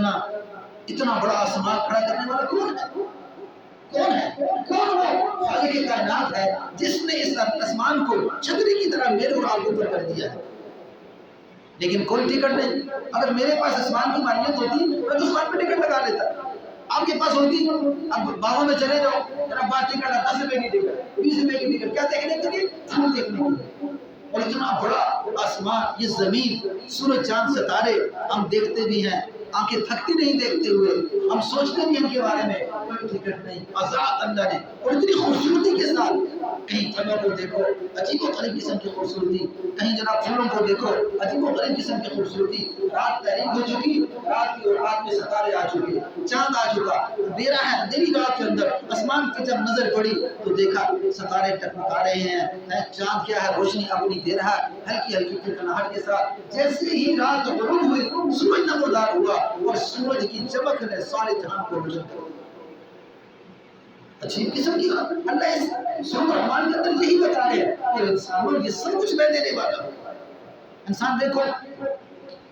اتنا اتنا بڑا آسمان کھڑا کرنے والا کون ہے؟ کون ہے؟ کون وہ خالق کائنات ہے جس نے اس آسمان کو چھتری کی طرح میرے اور آپ اوپر کر دیا ہے؟ لیکن کوئی ٹکٹ نہیں. اگر میرے پاس آسمان کی مالیت ہوتی میں تو آسمان پہ ٹکٹ لگا لیتا. آپ کے پاس ہوتی اب باغوں میں چلے جاؤ, میرا بات ٹکٹ ہے 10 روپے کی ٹکٹ, 20 روپے کی ٹکٹ, کیا دیکھنے کے لیے؟ پھول دیکھنے کے لیے. اور اتنا بڑا آسمان, یہ زمین, سورج چاند ستارے ہم دیکھتے بھی ہیں, آنکھیں تھکتی نہیں دیکھتے ہوئے, ہم سوچتے بھی ہیں ان کے بارے میں, کوئی ٹکٹ نہیں, آزاد اللہ نے. اور اتنی خوبصورتی کے ساتھ, کہیں پھلوں کو دیکھو عجیب و غریب قسم کی خوبصورتی, کہیں جناب پھولوں کو دیکھو عجیب و غریب قسم کی خوبصورتی. رات تحریک ہو چکی, رات کی رات میں ستارے آ چکے, چاند آ چکا, اندھیرا ہے, اندھیری رات کے اندر آسمان کی جب نظر پڑی تو دیکھا ستارے ٹکمکا رہے ہیں, چاند کیا ہے روشنی اپنی دے رہا ہے ہلکی ہلکی ٹھنڈاہٹ کے ساتھ. جیسے ہی رات غروب ہوئی سورج نمودار ہوا اور سورج کی چمک نے سارے جہان کو روشن کر دیا. اچھی قسم کی اللہ اس سورۃ الرحمن کے اندر یہی بتا رہے ہیں کہ انسانوں یہ سب کچھ میں دینے والا ہوں. انسان دیکھو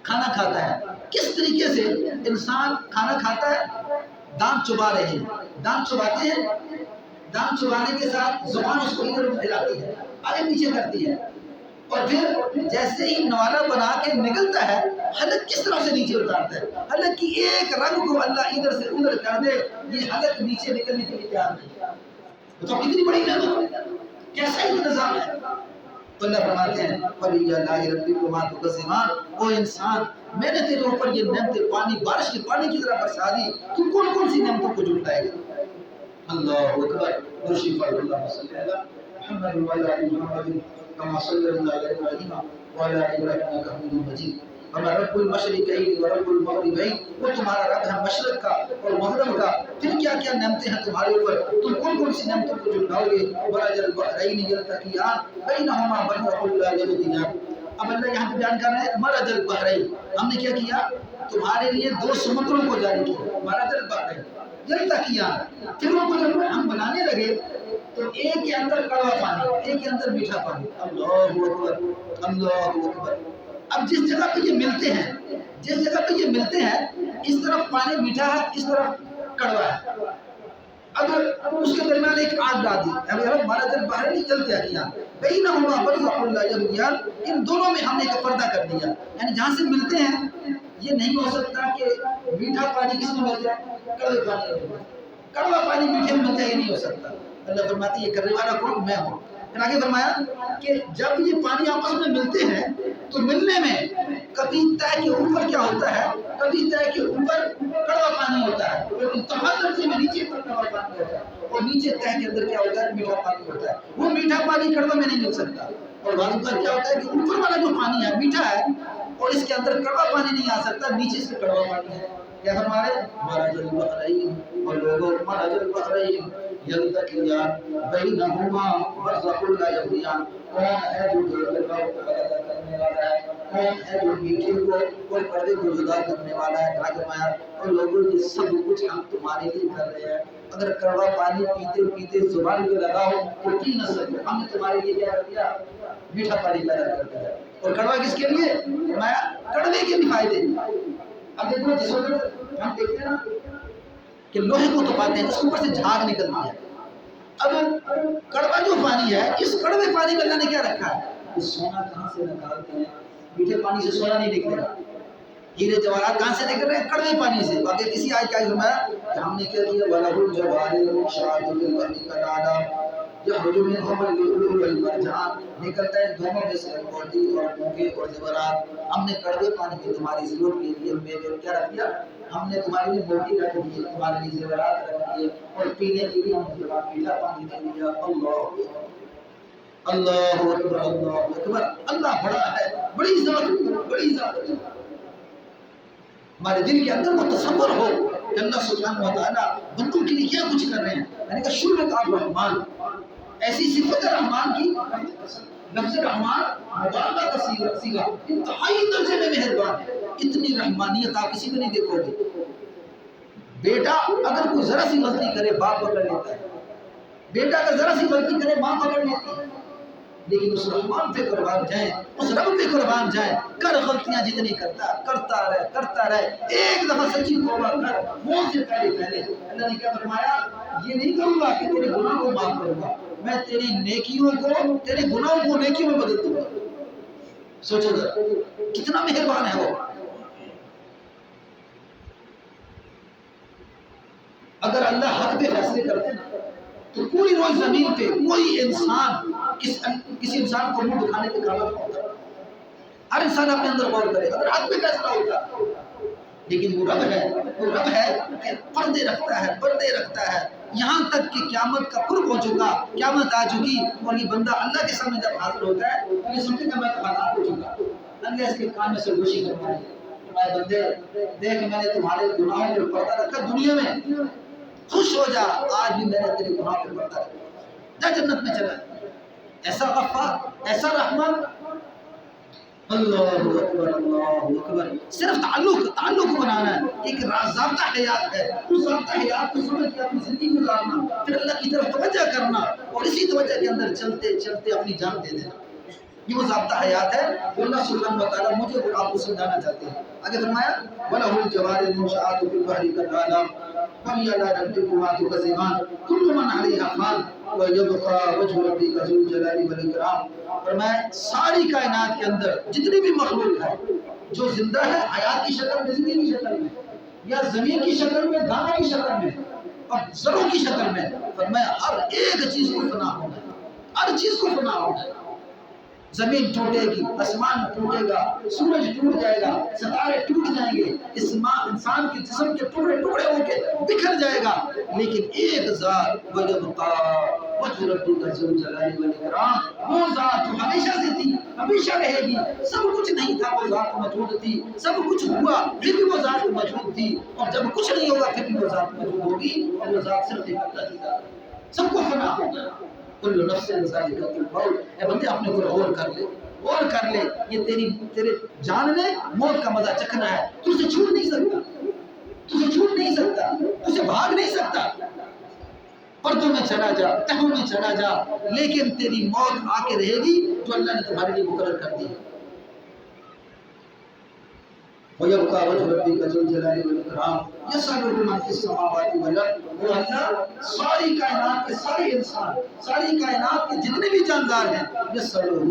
کھانا کھاتا ہے, کس طریقے سے انسان کھانا کھاتا ہے؟ دانت چبا رہے ہیں, دانت چباتے ہیں, دانت چبانے کے ساتھ زبان اس کو ادھر ادھر پھیلاتی ہے, آگے پیچھے کرتی ہے, اور پھر جیسے ہی نوالا بنا کے نکلتا ہے حلق کس طرح سے نیچے اتارتا ہے. حلق کی ایک رنگ کو اللہ ادھر سے ادھر کر دے, یہ حلق نیچے نکلنے کے لیے تیار نہیں. تو کتنی بڑی نعمت ہے, کیسا ہی نظام ہے. تو اللہ فرماتے ہیں وَلِلَّهِ رَبِّكُمْ مَا تُكَذِّبَانِ, او انسان میں نے تیرے اوپر یہ نعمتیں پانی, بارش کے پانی کی طرح برسا دی, تو کون کون سی نعمتوں کو جھٹلائے گا؟ اللہ اکبر. درشی پر اللہ صلی اللہ محمد وعلی آل محمد كما صلينا على ابراهيم وعلى ال ابراهيم انك حميد مجيد. ہمارا رب المشرقین و رب المغربین, وہ تمہارا رب ہے مشرق کا اور مغرب کا. پھر کیا کیا نعمتیں ہیں تمہارے اوپر, تم کون کون سی نعمتوں کو جھٹلاؤ گے؟ مرج البحرین یلتقیان بینہما برزخ لا یبغیان. اب اللہ یہاں پہ بیان کر رہے ہیں مرج البحرین, ہم نے کیا کیا؟ تمہارے لیے دو سمندروں کو جاری کیا, مرج البحرین یلتقیان. پھر ان کو جب ہم بنانے لگے تو ایک کے اندر کڑوا پانی, ایک کے اندر میٹھا پانی. اللہ اکبر, اللہ اکبر. اب جس جگہ پہ یہ ملتے ہیں, جس جگہ پہ یہ ملتے ہیں, اس طرف پانی میٹھا ہے, اس طرف کڑوا ہے. اگر اس کے درمیان ایک آگ ڈال دی, مرج البحرین یلتقیان بینہما برزخ لا یبغیان, ان دونوں میں ہم نے ایک پردہ کر دیا. یعنی جہاں سے ملتے ہیں یہ نہیں ہو سکتا کہ میٹھا پانی کس میں مل جائے, کڑوے پانی میں. کڑوا پانی میٹھے میں مل جائے, یہ نہیں ہو سکتا. اللہ فرماتی ہے یہ کرنے والا کون؟ میں ہوں. پھر آگے فرمایا کہ جب یہ پانی آپس میں ملتے ہیں تو ملنے میں کبھی تہ کے اوپر کیا ہوتا ہے, کبھی تہ کے اوپر کڑوا پانی ہوتا ہے, اور انتہا درجے میں نیچے پر کڑوا پانی ہوتا ہے, اور نیچے تہ کے اندر کیا ہوتا ہے؟ میٹھا پانی ہوتا ہے. وہ میٹھا پانی کڑوا میں نہیں مل سکتا. اور بعض کا کیا ہوتا ہے کہ اوپر والا جو پانی ہے میٹھا ہے, اور اس کے اندر کڑوا پانی نہیں آ سکتا, نیچے سے کڑوا پانی ہے. کیا فرما رہے ہیں؟ مرج البحرین, اور لوگوں مرج البحرین یلتقیان بینہما برزخ لا یبغیان. کون ہے جو پردے کو پردہ کرنے والا ہے؟ کون ہے جو میٹھے کو اور پردے کو جدا کرنے والا ہے؟ کہا فرمایا اور لوگوں یہ سب کچھ ہم تمہارے لیے کر رہے ہیں. اگر کڑوا پانی پیتے پیتے زبان پہ لگاؤ تو پی نہ سکو, ہم نے تمہارے لیے کیا کر دیا؟ میٹھا پانی پیدا کر دیا. اور کڑوا کس کے لیے؟ فرمایا کڑوے کے بھی فائدے. اب دیکھو جس وقت ہم دیکھتے ہیں نا کہ لوہے کو تپاتے ہیں, اس کے اوپر سے جھاگ نکلتی ہے. اب کڑوا جو پانی ہے, اس کڑوے پانی میں اللہ نے کیا رکھا ہے؟ اس سونا کہاں سے نکالتے ہیں؟ میٹھے پانی سے سونا نہیں نکلے گا. ہیرے جواہرات کہاں سے نکل رہے ہیں؟ کڑوے پانی سے. باقی کسی آیت کا فرمایا کہ ہم نے کیا کیا وَلَهُ الْجَوَارِ الشَّعْرُ فِي الْبَحْرِ كَالْأَعْلَامِ, يَخْرُجُ مِنْهُ اللُّؤْلُؤُ وَالْمَرْجَانُ, نکلتا ہے دونوں میں سے موتی اور موگے اور زیورات. ہم نے کڑوے پانی میں تمہاری ضرورت کے لیے میوے کیا رکھ دیا؟ ہم نے تمہارے لیے موتی رکھ دیے, تمہارے لیے زیورات رکھ دیے, اور پینے کے لیے ہم نے تمہارا میٹھا پانی دے دیا. اللہ اللہ اکبر, اللہ اکبر. اللہ بڑا ہے, بڑی ذات, بڑی ذات. ہمارے دل کے اندر وہ تصور ہو کہ اللہ سبحانہ و تعالیٰ بندوں کے لیے کیا کچھ کر رہے ہیں. یعنی کہ شرک الرحمان, ایسی صفت رحمان کی. لفظ رحمان مبالغہ کا صیغہ, انتہائی درجے میں مہربان ہے. اتنی رحمانیت آپ کسی میں نہیں دیکھو گے. بیٹا اگر کوئی ذرا سی غلطی کرے باپ پکڑ لیتا ہے, بیٹا اگر ذرا سی غلطی کرے ماں پکڑ لیتی ہے. لیکن اس رحمان پہ قربان جائیں، اس رب پہ قربان جائیں، کر غلطیاں جتنی کرتا رہے، ایک دفعہ سچی توبہ کر موت سے پہلے۔ اللہ نے کیا فرمایا؟ یہ نہیں کروں گا کہ تیرے گناہ کو معاف کروں گا، میں تیری نیکیوں کو، تیرے گناہوں کو نیکیوں میں بدل دوں گا۔ سوچو ذرا کتنا مہربان ہے وہ۔ اگر اللہ حق پہ فیصلے کرتے نا تو پوری روز زمین پہ کوئی انسان کسی انسان کو منہ دکھانے کے قابل نہ ہوتا۔ ہر انسان اپنے اندر غور کرے اگر حق پہ فیصلہ ہوتا۔ لیکن وہ رب ہے کہ پردے رکھتا ہے یہاں تک کہ قیامت کا قرب ہو چکا، قیامت آ چکی اور یہ بندہ اللہ کے سامنے جب حاضر ہوتا ہے تو یہ سمجھے کہ میں تو ہلاک ہو چکا۔ اللہ اس کے کان میں سرگوشی کرتا ہے، اے بندے دیکھ میں نے تمہارے گناہوں پر پردہ رکھا دنیا میں، خوش ہو جا، آج بھی میں نے تیرے گناہ پر پردہ رکھا، جا جنت میں چلا۔ ایسا غفار، ایسا رحمان۔ اللہ اکبر۔ صرف تعلق بنانا ہے، ایک ضابطہ حیات ہے، اس ضابطہ حیات کو سمجھ کے اپنی زندگی گزارنا، پھر اللہ کی طرف توجہ کرنا اور اسی توجہ کے اندر چلتے چلتے اپنی جان دے دینا، یہ وہ ضابطہ حیات ہے جو اللہ سبحانہ وتعالیٰ مجھے اور آپ کو سمجھانا چاہتے ہیں۔ آگے فرمایا وَلَهُ الْجَوَارِ الْمُنشَآتُ فِي الْبَحْرِ كَالْأَعْلَامِ وَهِيَ لَا تَمْلِكُ مَا تُكَذِّبَانِ كُلُّ مَنْ عَلَيْهَا فَانٍ وَيَبْقَى وَجْهُ رَبِّكَ ذُو الْجَلَالِ وَالْإِكْرَامِ۔ فرمایا ساری کائنات کے اندر جتنی بھی مخلوق ہے جو زندہ ہے، حیات کی شکل میں، زندگی کی شکل میں یا زمین کی شکل میں، دانا کی شکل میں اور ذروں کی شکل میں، فرمایا ہر ایک چیز کو فنا ہونا ہے، ہر چیز کو فنا ہونا ہے۔ زمین ٹوٹے گی، آسمان ٹوٹے گا، سورج ٹوٹ جائے گا، ستارے ٹوٹ جائیں گے، انسان کے جسم کے ٹکڑے ٹکڑے ہو کے بکھر جائے گا، لیکن ایک ذات وَيَبْقَى وَجْهُ رَبِّكَ ذُو الْجَلَالِ وَالْإِكْرَامِ، وہ ذات جو ہمیشہ سے تھی ہمیشہ رہے گی۔ سب کچھ نہیں تھا وہ ذات موجود تھی، سب کچھ ہوا پھر بھی وہ ذات موجود تھی، اور جب کچھ نہیں ہوگا پھر بھی وہ ذات موجود ہوگی، اور وہ ذات صرف ایک اللہ کی ذات ہے۔ سب کو فنا ہوگا۔ کل نفس ذائقۃ الموت، اے بندے اپنے کو غور کر لے، یہ تیرے جان نے موت کا مزہ چکھنا ہے، تو اسے چھوڑ نہیں سکتا، اسے بھاگ نہیں سکتا، پردوں میں چلا جا، تہوں میں چلا جا، لیکن تیری موت آ کے رہے گی جو اللہ نے تمہارے لیے مقرر کر دی ہے۔ وَيَبْقَى وَجْهُ رَبِّكَ ذُو الْجَلَالِ وَالْإِكْرَامِ يَسْأَلُهُ مَن فِي السَّمَاوَاتِ وَالْأَرْضِ، وہ اللہ ساری کائنات کے سارے انسان، ساری کائنات کے جتنے بھی جاندار ہیں، يَسْأَلُهُ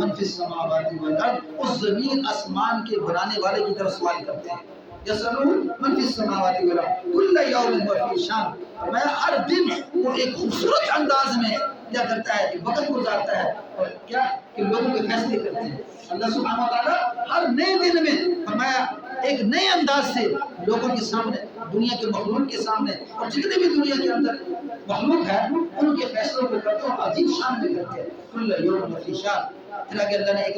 مَن فِي السَّمَاوَاتِ وَالْأَرْضِ، اس زمین آسمان کے بنانے والے کی طرف سوال کرتے ہیں۔ يَسْأَلُهُ مَن فِي السَّمَاوَاتِ وَالْأَرْضِ كُلَّ يَوْمٍ هُوَ فِي شَأْنٍ، میں ہر دن وہ ایک خوبصورت انداز میں کیا کرتا ہے، ایک وقت گزارتا ہے، اور کیا کہ لوگوں کے فیصلے کرتے ہیں۔ اللہ سبحانہ وتعالیٰ ہر نئے دن میں فرمایا ایک نئے انداز سے لوگوں کے سامنے، دنیا کے مخلوق کے سامنے اور جتنے بھی دنیا کے اندر مخلوق ہے ان کے فیصلوں کو کرتے ہیں، عجیب شان میں کرتے ہیں۔ کل یوم فی شان۔ پھر آگے اللہ نے ایک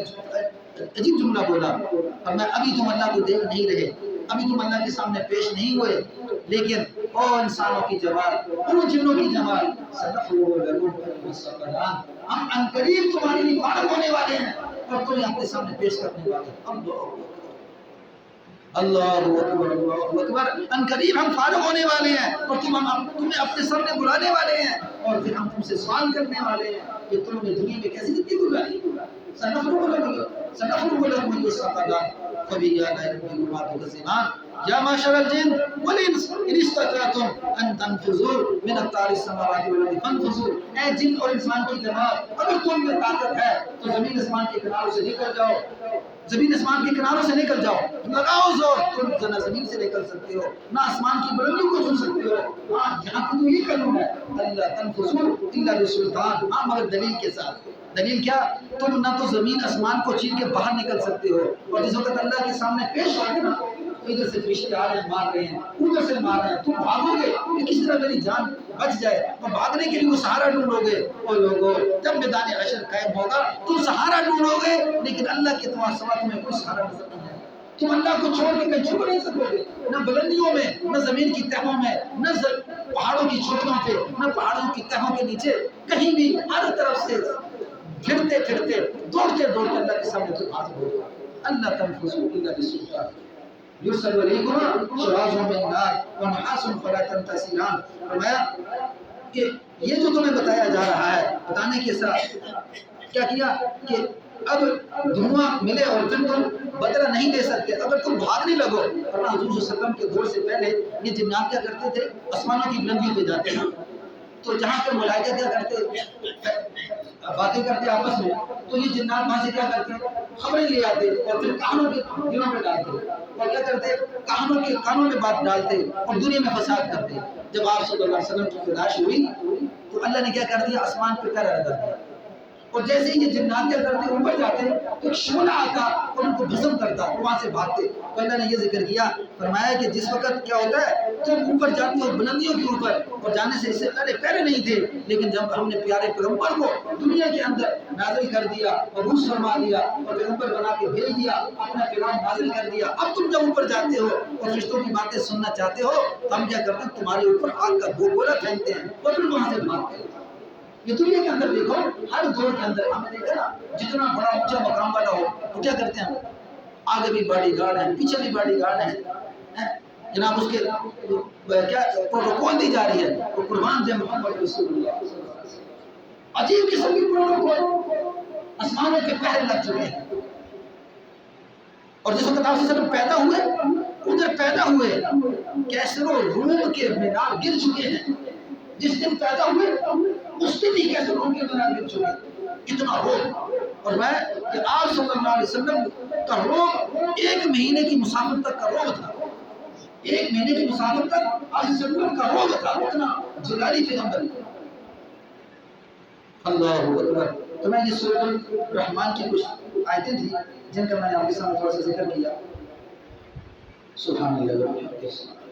عجیب جملہ بولا، اور میں ابھی تم اللہ کو دیکھ نہیں رہے، ابھی تم اللہ کے سامنے پیش نہیں ہوئے، لیکن او انسانوں کی جماعت، او جنوں کی جماعت، سنفرغ لکم ایھا الثقلان، ہم عنقریب تمہارے لیے فارغ ہونے والے ہیں اور تمہیں اپنے سامنے پیش کرنے والے ہیں۔ اللہ اکبر، اللہ اکبر، عنقریب ہم فارغ ہونے والے ہیں اور تمہیں اپنے سامنے بلانے والے ہیں، اور پھر ہم تم سے سوال کرنے والے ہیں کہ تم نے دنیا میں کیسی زندگی گزاری۔ سنفرغ لکم ایھا الثقلان فبأي آلاء ربكما تكذبان یا معشر الجن والانس ان استطعتم ان تنفذوا من اقطار السماوات والارض فانفذوا، اے جن اور انسان کی جماعت اگر تم میں طاقت ہے تو زمین آسمان کے کناروں سے نکل جاؤ، زمین آسمان کے کناروں سے نکل جاؤ، لگاؤ زور، تم نہ زمین سے نکل سکتے ہو نہ آسمان کی بلندیوں کو چھو سکتے ہو، ہاں یہاں تو یہ کرنا ہے اللہ تنفذوا الا بسلطان، ہاں مگر دلیل کے ساتھ۔ دلیل کیا؟ تم نہ تو زمین آسمان کو چیر کے باہر نکل سکتے ہو، اور جس وقت اللہ کے سامنے پیش ہوگے نا ادھر سے فرشتے آ رہے ہیں مار رہے ہیں، ادھر سے مار رہے ہیں، تم بھاگو گے کہ کس طرح میری جان بچ جائے، اور بھاگنے کے لیے وہ سہارا ڈھونڈو گے۔ او لوگو جب میدان حشر قائم ہوگا تم سہارا ڈھونڈو گے، لیکن اللہ کے سوا تمہیں کوئی سہارا نظر نہیں آئے، تم اللہ کو چھوڑ کے کہیں چھپ نہیں سکو گے، نہ بلندیوں میں، نہ زمین کی تہوں میں، نہ پہاڑوں کی چوٹیوں پہ، نہ پہاڑوں کی تہوں کے نیچے، کہیں بھی ہر طرف سے پھرتے پھرتے دوڑتے دوڑتے اللہ کے سامنے تم حاضر ہو گے۔ اللہ تنفذوا الا بسلطان یرسل علیکم شواظ من نار ونحاس فلا تنتصران۔ فرمایا کہ یہ جو تمہیں بتایا جا رہا ہے، بتانے کے ساتھ کیا کیا کہ اب دھواں ملے اور پھر تم بدلہ نہیں لے سکتے، اگر تم بھاگنے لگو۔ ورنہ حضور صلی اللہ علیہ وسلم کے دور سے پہلے یہ جنات کیا کرتے تھے، آسمانوں کی بلندیوں پہ جاتے ہیں، تو جہاں پہ ملائکہ کیا کرتے، باتیں کرتے آپس میں، تو یہ جنات وہاں سے کیا کرتے خبریں لے آتے اور پھر کہانوں کے دلوں میں ڈالتے اور کیا کرتے کہانوں کے کانوں میں بات ڈالتے اور دنیا میں فساد کرتے۔ جب آپ صلی اللہ علیہ وسلم کی پیدائش ہوئی تو اللہ نے کیا کر دیا، آسمان پہ پیرا لگا دیا، اور جیسے ہی یہ جنات کیا کرتے اوپر جاتے تو ایک شعلہ آتا اور ان کو بھسم کرتا اور وہاں سے بھاگتے۔ تو اللہ نے یہ ذکر کیا، فرمایا کہ جس وقت کیا ہوتا ہے تم اوپر جاتے ہو بلندیوں کے اوپر، اور جانے سے اس سے پہلے پہلے نہیں تھے، لیکن جب ہم نے پیارے پیغمبر کو دنیا کے اندر نازل کر دیا اور روح فرما دیا اور پیغمبر بنا کے بھیج دیا، اپنا پیغام نازل کر دیا، اب تم جب اوپر جاتے ہو اور فرشتوں کی باتیں سننا چاہتے ہو تو ہم کیا کرتے ہیں، تمہارے اوپر آگ کا گولا پھینکتے ہیں اور پھر وہاں سے بھاگتے ہیں۔ یہ دنیا کے اندر دیکھو، ہر دور کے اندر ہم نے دیکھا نا، جتنا بڑا اونچا مقام والا ہو وہ کیا کرتے ہیں، آگے بھی باڈی گارڈ ہیں، پیچھے بھی باڈی گارڈ ہیں، جناب اس کے کیا پروٹوکول دی جا رہی ہے، وہ قربان جائے محمد رسول اللہ۔ عجیب قسم کی پروٹوکول، آسمانوں کے پہرے لگ چکے ہیں، اور جس وقت آپ سے پیدا ہوئے ادھر پیدا ہوئے کیسر و روم کے مینار گر چکے ہیں، جس دن پیدا ہوئے اس دن ہی کیسر و روم کے مینار گر چکے، اتنا روم۔ اور میں کہ آپ صلی اللہ علیہ وسلم کا روم ایک مہینے کی مسافت تک کا روم تھا، ایک مہینے کی مسافت تک آپ صلی اللہ علیہ وسلم کا روم تھا، اتنا جلالی پیغمبر۔ اللہ اکبر۔ تو میں یہ سورۃ الرحمن کی کچھ آیتیں تھیں جن کا میں نے آپ کے سامنے تھوڑا سا ذکر کیا۔ سبحان اللہ۔